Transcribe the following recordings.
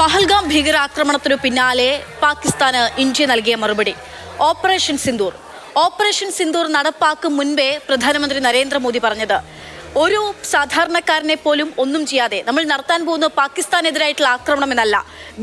പഹൽഗാം ഭീകരാക്രമണത്തിനു പിന്നാലെ പാകിസ്ഥാന് ഇന്ത്യ നൽകിയ മറുപടി ഓപ്പറേഷൻ സിന്ദൂർ. ഓപ്പറേഷൻ സിന്ദൂർ നടപ്പാക്കും മുൻപേ പ്രധാനമന്ത്രി നരേന്ദ്രമോദി പറഞ്ഞത് ഒരു സാധാരണക്കാരനെ പോലും ഒന്നും ചെയ്യാതെ നമ്മൾ നടത്താൻ പോകുന്ന പാകിസ്ഥാനെതിരായിട്ടുള്ള ആക്രമണം എന്നല്ല,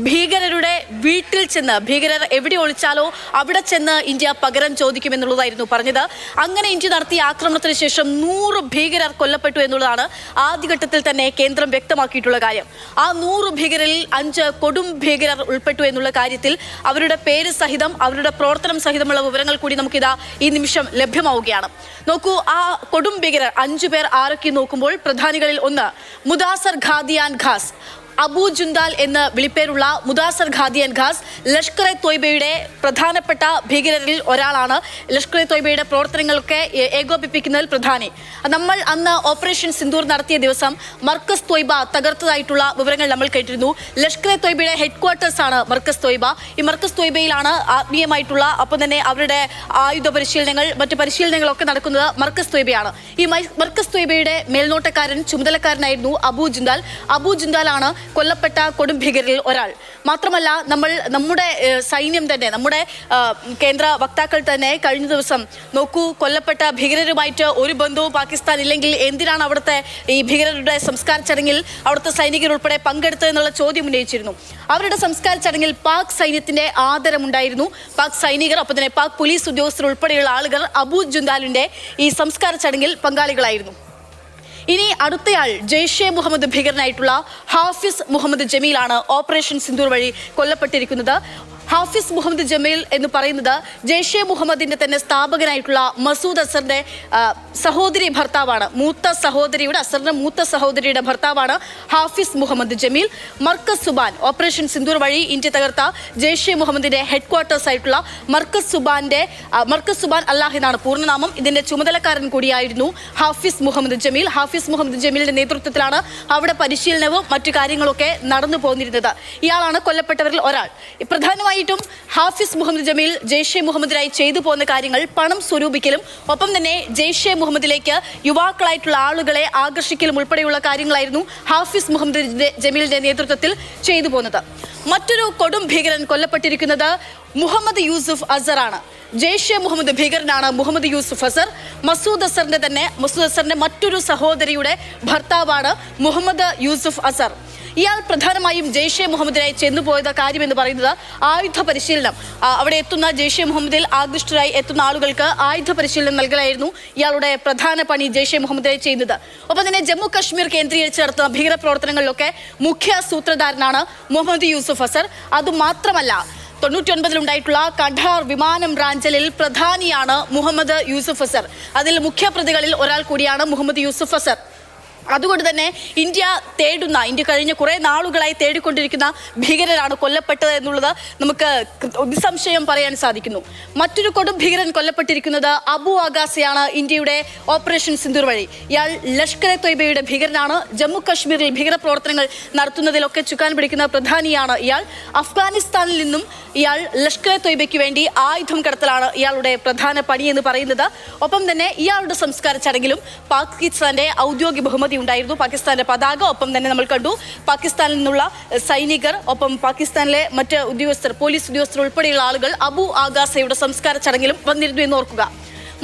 ഭീകരരുടെ വീട്ടിൽ ചെന്ന് ഭീകരർ എവിടെ ഒളിച്ചാലോ അവിടെ ചെന്ന് ഇന്ത്യ പകരം ചോദിക്കുമെന്നുള്ളതായിരുന്നു പറഞ്ഞത്. അങ്ങനെ ഇന്ത്യ നടത്തിയ ആക്രമണത്തിന് ശേഷം 100 ഭീകരർ കൊല്ലപ്പെട്ടു എന്നുള്ളതാണ് ആദ്യഘട്ടത്തിൽ തന്നെ കേന്ദ്രം വ്യക്തമാക്കിയിട്ടുള്ള കാര്യം. ആ 100 ഭീകരരിൽ 5 കൊടും ഭീകരർ ഉൾപ്പെട്ടു എന്നുള്ള കാര്യത്തിൽ അവരുടെ പേര് സഹിതം അവരുടെ പ്രവർത്തനം സഹിതമുള്ള വിവരങ്ങൾ കൂടി നമുക്കിതാ ഈ നിമിഷം ലഭ്യമാവുകയാണ്. നോക്കൂ, ആ കൊടും ഭീകരർ 5 പേർ ആരൊക്കെ നോക്കുമ്പോൾ പ്രധാനികളിൽ ഒന്ന് മുദാസർ ഖാദിയാൻ ഖാസ്, അബു ജുന്ദാൽ എന്ന് വിളിപ്പേരുള്ള മുദാസർ ഖാദിയാൻ ഖാസ് ലഷ്കർ എ തോയ്ബയുടെ പ്രധാനപ്പെട്ട ഭീകരരിൽ ഒരാളാണ്. ലഷ്കർ എ തോയ്ബയുടെ പ്രവർത്തനങ്ങളൊക്കെ ഏകോപിപ്പിക്കുന്നതിൽ പ്രധാനി. നമ്മൾ അന്ന് ഓപ്പറേഷൻ സിന്ദൂർ നടത്തിയ ദിവസം മർക്കസ് തോയ്ബ തകർത്തതായിട്ടുള്ള വിവരങ്ങൾ നമ്മൾ കേട്ടിരുന്നു. ലഷ്കർ എ തോയ്ബയുടെ ഹെഡ്ക്വാർട്ടേഴ്സ് ആണ് മർക്കസ് തോയ്ബ. ഈ മർക്കസ് തോയ്ബയിലാണ് ആത്മീയമായിട്ടുള്ള ഒപ്പം തന്നെ അവരുടെ ആയുധ പരിശീലനങ്ങൾ മറ്റു പരിശീലനങ്ങളൊക്കെ നടക്കുന്നത് മർക്കസ് തോയ്ബയാണ്. ഈ മർക്കസ് തോയ്ബയുടെ മേൽനോട്ടക്കാരൻ ചുമതലക്കാരനായിരുന്നു അബു ജുന്ദാൽ. അബു ജുന്ദാലാണ് കൊല്ലപ്പെട്ട കൊടും ഭീകരരിൽ ഒരാൾ. മാത്രമല്ല, നമ്മുടെ സൈന്യം തന്നെ, നമ്മുടെ കേന്ദ്ര വക്താക്കൾ തന്നെ കഴിഞ്ഞ ദിവസം നോക്കൂ, കൊല്ലപ്പെട്ട ഭീകരരുമായിട്ട് ഒരു ബന്ധവും പാകിസ്ഥാൻ ഇല്ലെങ്കിൽ എന്തിനാണ് അവിടുത്തെ ഈ ഭീകരരുടെ സംസ്കാര ചടങ്ങിൽ അവിടുത്തെ സൈനികർ ഉൾപ്പെടെ പങ്കെടുത്തതെന്നുള്ള ചോദ്യം ഉന്നയിച്ചിരുന്നു. അവരുടെ സംസ്കാര ചടങ്ങിൽ പാക് സൈന്യത്തിന്റെ ആദരമുണ്ടായിരുന്നു. പാക് സൈനികർ ഒപ്പം തന്നെ പാക് പോലീസ് ഉദ്യോഗസ്ഥർ ഉൾപ്പെടെയുള്ള ആളുകൾ അബു ജുന്ദാലിന്റെ ഈ സംസ്കാര ചടങ്ങിൽ പങ്കാളികളായിരുന്നു. ഇനി അടുത്തയാൾ ജെയ്ഷെ മുഹമ്മദ് ഭീകരനായിട്ടുള്ള ഹാഫിസ് മുഹമ്മദ് ജമീലാണ് ഓപ്പറേഷൻ സിന്ദൂർ വഴി കൊല്ലപ്പെട്ടിരിക്കുന്നത്. ഹാഫിസ് മുഹമ്മദ് ജമീൽ എന്ന് പറയുന്നത് ജെയ്ഷെ മുഹമ്മദിന്റെ തന്നെ സ്ഥാപകനായിട്ടുള്ള മസൂദ് അസറിന്റെ സഹോദരി ഭർത്താവാണ്. അസറിന്റെ മൂത്ത സഹോദരിയുടെ ഭർത്താവാണ് ഹാഫിസ് മുഹമ്മദ് ജമീൽ. മർക്കസ് സുബാൻ, ഓപ്പറേഷൻ സിന്ദൂർ വഴി ഇന്ത്യ തകർത്ത ജെയ്ഷെ മുഹമ്മദിന്റെ ഹെഡ്ക്വാർട്ടേഴ്സ് ആയിട്ടുള്ള മർക്കസ് സുബാൻ അല്ലാഹ് എന്നാണ് പൂർണ്ണനാമം. ഇതിന്റെ ചുമതലക്കാരൻ കൂടിയായിരുന്നു ഹാഫിസ് മുഹമ്മദ് ജമീൽ. ഹാഫിസ് മുഹമ്മദ് ജമീലിന്റെ നേതൃത്വത്തിലാണ് അവിടെ പരിശീലനവും മറ്റു കാര്യങ്ങളൊക്കെ നടന്നു പോന്നിരുന്നത്. ഇയാളാണ് കൊല്ലപ്പെട്ടവരിൽ ഒരാൾ. പ്രധാനമായി ഹാഫിസ് മുഹമ്മദ് ജമീൽ ജെയ്ഷെ മുഹമ്മദിനായി ചെയ്തു പോകുന്ന കാര്യങ്ങൾ പണം സ്വരൂപിക്കലും ഒപ്പം തന്നെ ജെയ്ഷെ മുഹമ്മദിലേക്ക് യുവാക്കളായിട്ടുള്ള ആളുകളെ ആകർഷിക്കലും ഉൾപ്പെടെയുള്ള കാര്യങ്ങളായിരുന്നു ഹാഫിസ് മുഹമ്മദ് ജമീലിന്റെ നേതൃത്വത്തിൽ ചെയ്തു പോകുന്നത്. മറ്റൊരു കൊടും ഭീകരൻ കൊല്ലപ്പെട്ടിരിക്കുന്നത് മുഹമ്മദ് യൂസുഫ് അസറാണ്. ജെയ്ഷെ മുഹമ്മദ് ഭീകരനാണ് മുഹമ്മദ് യൂസുഫ് അസർ. മസൂദ് അസറിന്റെ മറ്റൊരു സഹോദരിയുടെ ഭർത്താവാണ് മുഹമ്മദ് യൂസുഫ് അസർ. ഇയാൾ പ്രധാനമായും ജെയ്ഷെ മുഹമ്മദിനായി ചെന്നുപോയത് കാര്യമെന്ന് പറയുന്നത് ആയുധ പരിശീലനം. അവിടെ എത്തുന്ന ജെയ്ഷെ മുഹമ്മദിൽ ആകൃഷ്ടരായി എത്തുന്ന ആളുകൾക്ക് ആയുധ പരിശീലനം നൽകലായിരുന്നു ഇയാളുടെ പ്രധാന പണി ജെയ്ഷെ മുഹമ്മദിനായി ചെയ്യുന്നത്. ഒപ്പം തന്നെ ജമ്മു കശ്മീർ കേന്ദ്രീകരിച്ച് നടത്തുന്ന ഭീകര പ്രവർത്തനങ്ങളിലൊക്കെ മുഖ്യ സൂത്രധാരനാണ് മുഹമ്മദ് യൂസുഫ് അസർ. അതുമാത്രമല്ല, 99-ലുണ്ടായിട്ടുള്ള കഠാർ വിമാനം റാഞ്ചലിൽ പ്രധാനിയാണ് മുഹമ്മദ് യൂസുഫ് അസർ. അതിൽ മുഖ്യപ്രതികളിൽ ഒരാൾ കൂടിയാണ് മുഹമ്മദ് യൂസുഫ് അസർ. അതുകൊണ്ട് തന്നെ ഇന്ത്യ കഴിഞ്ഞ കുറെ നാളുകളായി തേടിക്കൊണ്ടിരിക്കുന്ന ഭീകരരാണ് കൊല്ലപ്പെട്ടത് എന്നുള്ളത് നമുക്ക് നിസ്സംശയം പറയാൻ സാധിക്കുന്നു. മറ്റൊരു കൊടും ഭീകരൻ കൊല്ലപ്പെട്ടിരിക്കുന്നത് അബു ആഗാസയാണ് ഇന്ത്യയുടെ ഓപ്പറേഷൻ സിന്ദൂർ വഴി. ഇയാൾ ലഷ്കർ എ തോയ്ബയുടെ ഭീകരനാണ്. ജമ്മു കശ്മീരിൽ ഭീകര പ്രവർത്തനങ്ങൾ നടത്തുന്നതിലൊക്കെ ചുക്കാൻ പിടിക്കുന്ന പ്രധാനിയാണ് ഇയാൾ. അഫ്ഗാനിസ്ഥാനിൽ നിന്നും ഇയാൾ ലഷ്കർ എ തോയ്ബയ്ക്ക് വേണ്ടി ആയുധം കടത്തലാണ് ഇയാളുടെ പ്രധാന പണി എന്ന് പറയുന്നത്. ഒപ്പം തന്നെ ഇയാളുടെ സംസ്കാര ചടങ്ങിലും പാകിസ്ഥാന്റെ ഔദ്യോഗിക ബഹുമതി ഉണ്ടായിരുന്നു. പാകിസ്ഥാന്റെ പതാക, ഒപ്പം തന്നെ നമ്മൾ കണ്ടു പാകിസ്ഥാനിൽ നിന്നുള്ള സൈനികർ, ഒപ്പം പാകിസ്ഥാനിലെ മറ്റ് ഉദ്യോഗസ്ഥർ, പോലീസ് ഉദ്യോഗസ്ഥർ ഉൾപ്പെടെയുള്ള ആളുകൾ അബു ആഗാസയുടെ സംസ്കാര ചടങ്ങിലും വന്നിരുന്നു എന്ന് ഓർക്കുക.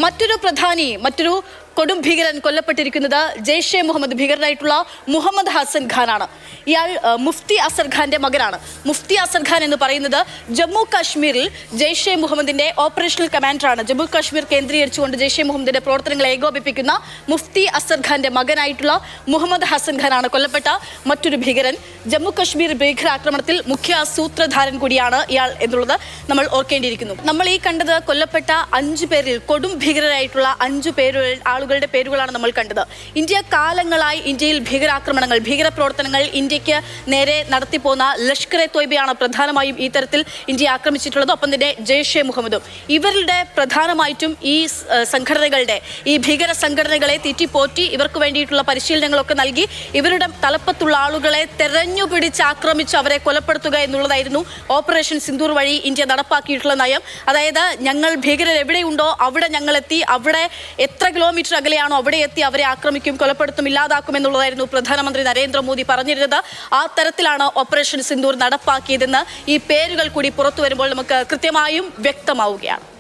മറ്റൊരു കൊടും ഭീകരൻ കൊല്ലപ്പെട്ടിരിക്കുന്നത് ജെയ്ഷെ മുഹമ്മദ് ഭീകരനായിട്ടുള്ള മുഹമ്മദ് ഹസൻ ഖാനാണ്. ഇയാൾ മുഫ്തി അസർ ഖാന്റെ മകനാണ്. മുഫ്തി അസർ ഖാൻ എന്ന് പറയുന്നത് ജമ്മു കാശ്മീരിൽ ജെയ്ഷെ മുഹമ്മദിന്റെ ഓപ്പറേഷണൽ കമാൻഡറാണ്. ജമ്മു കാശ്മീർ കേന്ദ്രീകരിച്ചുകൊണ്ട് ജെയ്ഷെ മുഹമ്മദിന്റെ പ്രവർത്തനങ്ങളെ ഏകോപിപ്പിക്കുന്ന മുഫ്തി അസർ ഖാന്റെ മകനായിട്ടുള്ള മുഹമ്മദ് ഹസൻ ഖാനാണ് കൊല്ലപ്പെട്ട മറ്റൊരു ഭീകരൻ. ജമ്മു കാശ്മീർ ഭീകരാക്രമണത്തിൽ മുഖ്യ സൂത്രധാരൻ കൂടിയാണ് ഇയാൾ എന്നുള്ളത് നമ്മൾ ഓർക്കേണ്ടിയിരിക്കുന്നു. നമ്മൾ ഈ കണ്ടത് കൊല്ലപ്പെട്ട 5 പേരിൽ കൊടും ഭീകരരായിട്ടുള്ള 5 ആളുകളുടെ പേരുകളാണ് നമ്മൾ കണ്ടത്. ഇന്ത്യ കാലങ്ങളായി ഇന്ത്യയിൽ ഭീകരാക്രമണങ്ങൾ, ഭീകരപ്രവർത്തനങ്ങൾ ഇന്ത്യക്ക് നേരെ നടത്തിപ്പോന്ന ലഷ്കർ എ തോയ്ബയാണ് പ്രധാനമായും ഈ തരത്തിൽ ഇന്ത്യ ആക്രമിച്ചിട്ടുള്ളത്. ഒപ്പം തന്നെ ജെയ്ഷെ മുഹമ്മദും. ഇവരുടെ പ്രധാനമായിട്ടും ഈ സംഘടനകളുടെ, ഈ ഭീകര സംഘടനകളെ തീറ്റിപ്പോറ്റി ഇവർക്ക് വേണ്ടിയിട്ടുള്ള പരിശീലനങ്ങളൊക്കെ നൽകി ഇവരുടെ തലപ്പത്തുള്ള ആളുകളെ തെരഞ്ഞുപിടിച്ച് ആക്രമിച്ച് അവരെ കൊലപ്പെടുത്തുക എന്നുള്ളതായിരുന്നു ഓപ്പറേഷൻ സിന്ദൂർ വഴി ഇന്ത്യ നടപ്പാക്കിയിട്ടുള്ള നയം. അതായത്, ഞങ്ങൾ ഭീകരർ എവിടെയുണ്ടോ അവിടെ ഞങ്ങളെത്തി, അവിടെ എത്ര കിലോമീറ്റർ അകലെയാണോ അവിടെ എത്തി അവരെ ആക്രമിക്കും, കൊലപ്പെടുത്തും, ഇല്ലാതാക്കും എന്നുള്ളതായിരുന്നു പ്രധാനമന്ത്രി നരേന്ദ്രമോദി പറഞ്ഞിരുന്നത്. ആ തരത്തിലാണ് ഓപ്പറേഷൻ സിന്ദൂർ നടപ്പാക്കിയതെന്ന് ഈ പേരുകൾ കൂടി പുറത്തു വരുമ്പോൾ നമുക്ക് കൃത്യമായും വ്യക്തമാവുകയാണ്.